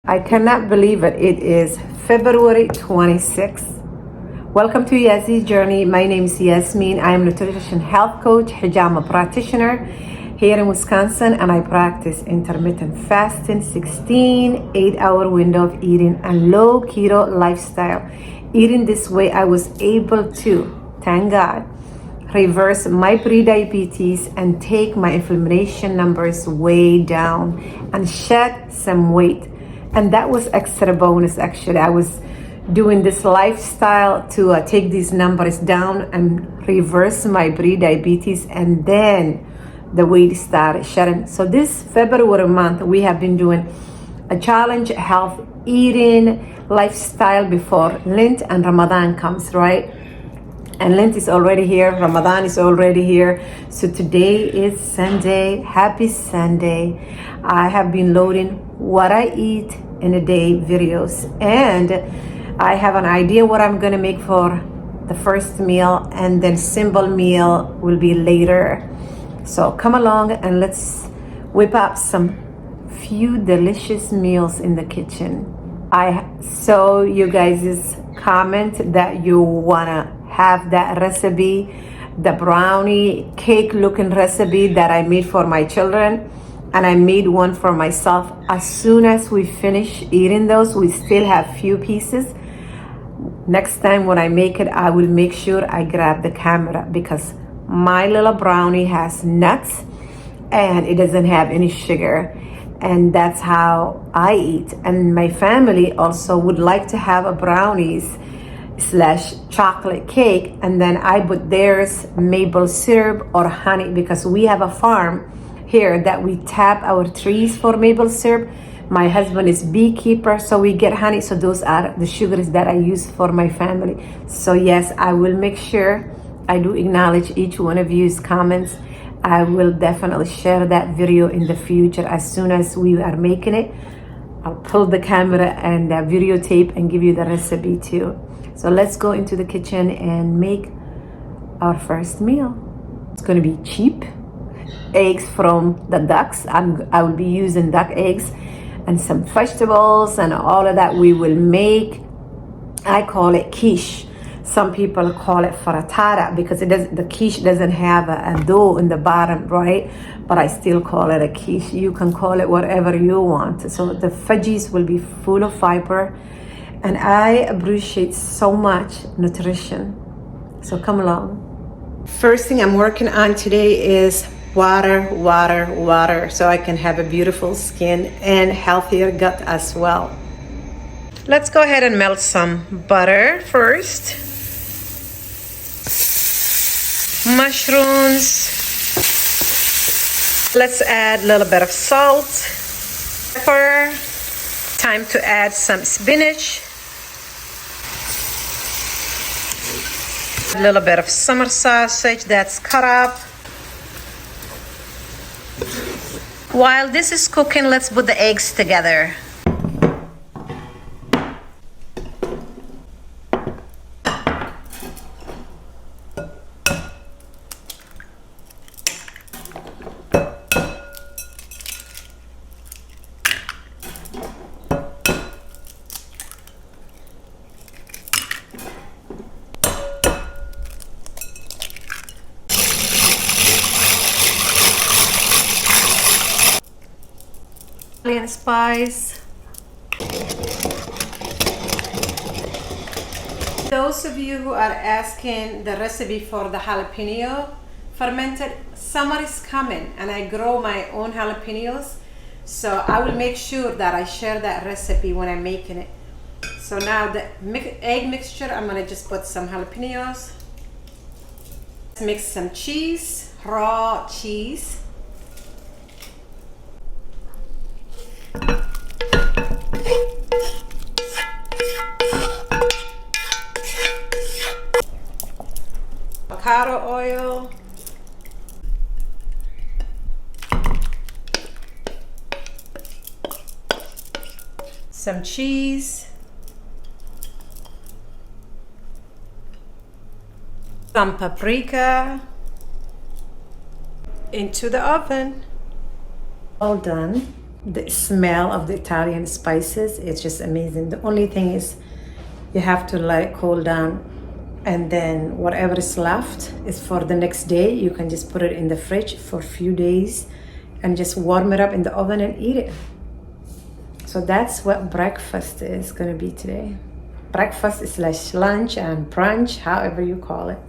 I cannot believe it. It is February 26th. Welcome to Yazi's Journey. My name is Yasmin. I am nutrition health coach, hijama practitioner here in Wisconsin, and I practice intermittent fasting, 16 8-hour window of eating, and low keto lifestyle. Eating this way, I was able to, thank God, reverse my pre-diabetes and take my inflammation numbers way down and shed some weight. And that was extra bonus. Actually, I was doing this lifestyle to take these numbers down and reverse my pre-diabetes, and then the weight started shedding. So this February month, we have been doing a challenge health eating lifestyle before Lent and Ramadan comes, right? And Lent is already here, Ramadan is already here. So today is Sunday. Happy Sunday. I have been loading what I eat in a day videos, and I have an idea what I'm gonna make for the first meal, and then simple meal will be later. So come along and let's whip up some few delicious meals in the kitchen. I saw you guys' comment that you wanna have that recipe, the brownie cake looking recipe that I made for my children, and I made one for myself. As soon as we finish eating those, we still have few pieces. Next time when I make it, I will make sure I grab the camera, because my little brownie has nuts and it doesn't have any sugar, and that's how I eat. And my family also would like to have a brownies slash chocolate cake, and then I put theirs maple syrup or honey, because we have a farm here that we tap our trees for maple syrup. My husband is beekeeper, so we get honey. So those are the sugars that I use for my family. So yes, I will make sure I do acknowledge each one of you's comments. I will definitely share that video in the future. As soon as we are making it, I'll pull the camera and videotape and give you the recipe too. So let's go into the kitchen and make our first meal. It's gonna be cheap. Eggs from the ducks. I will be using duck eggs and some vegetables and all of that we will make. I call it quiche. Some people call it frittata because the quiche doesn't have a dough in the bottom, right? But I still call it a quiche. You can call it whatever you want. So the veggies will be full of fiber, and I appreciate so much nutrition. So come along. First thing I'm working on today is water, so I can have a beautiful skin and healthier gut as well. Let's go ahead and melt some butter first. Mushrooms. Let's add a little bit of salt, pepper. Time to add some spinach. A little bit of summer sausage that's cut up. While this is cooking, let's put the eggs together. And spice. Those of you who are asking the recipe for the jalapeno fermented, summer is coming and I grow my own jalapenos, so I will make sure that I share that recipe when I'm making it. So now the egg mixture, I'm gonna just put some jalapenos. Let's mix some cheese, raw cheese. Avocado oil, some cheese, some paprika, into the oven. All done. the smell of the Italian spices. It's just amazing. The only thing is you have to let it cool down, and then whatever is left is for the next day. You can just put it in the fridge for a few days and just warm it up in the oven and eat it. So that's what breakfast is gonna be today. Breakfast slash lunch and brunch, however you call it.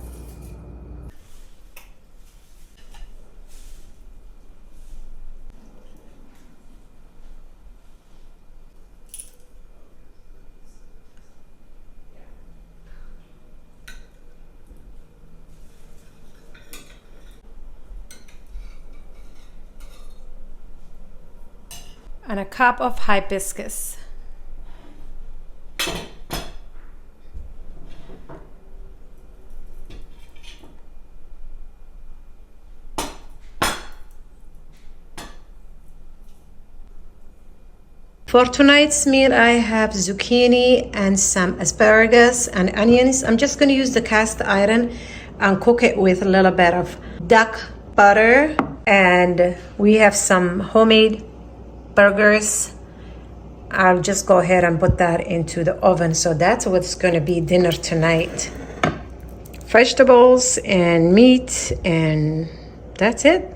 And a cup of hibiscus. For tonight's meal, I have zucchini and some asparagus and onions. I'm just going to use the cast iron and cook it with a little bit of duck butter. And we have some homemade burgers. I'll just go ahead and put that into the oven. So that's what's going to be dinner tonight. Vegetables and meat, and that's it.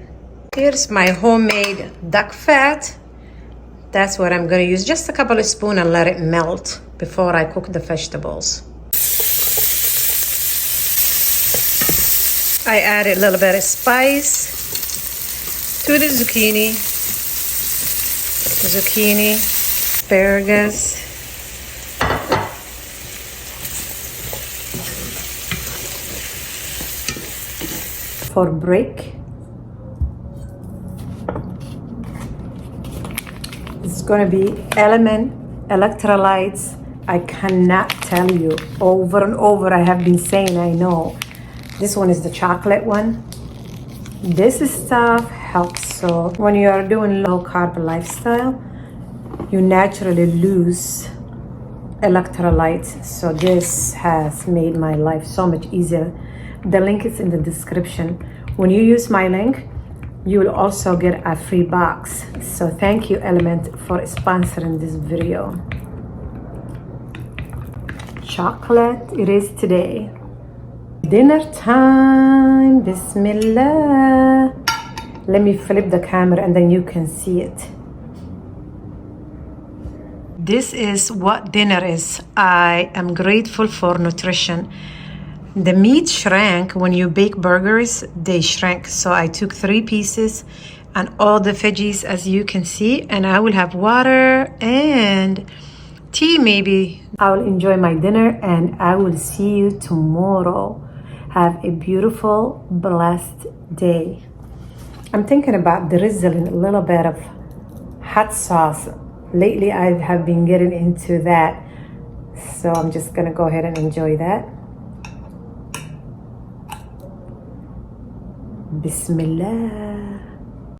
Here's my homemade duck fat. That's what I'm going to use. Just a couple of spoons and let it melt before I cook the vegetables. I added a little bit of spice to the zucchini, asparagus, for break. It's going to be electrolytes. I cannot tell you over and over. I have been saying, I know. This one is the chocolate one. This stuff helps. So when you are doing low carb lifestyle, you naturally lose electrolytes. So this has made my life so much easier. The link is in the description. When you use my link, you will also get a free box. So thank you, Element, for sponsoring this video. Chocolate it is today. Dinner time. Bismillah. Let me flip the camera and then you can see it. This is what dinner is. I am grateful for nutrition. The meat shrank when you bake burgers, they shrank. So I took 3 pieces and all the veggies, as you can see, and I will have water and tea maybe. I will enjoy my dinner and I will see you tomorrow. Have a beautiful, blessed day. I'm thinking about drizzling a little bit of hot sauce. Lately, I have been getting into that. So I'm just gonna go ahead and enjoy that. Bismillah.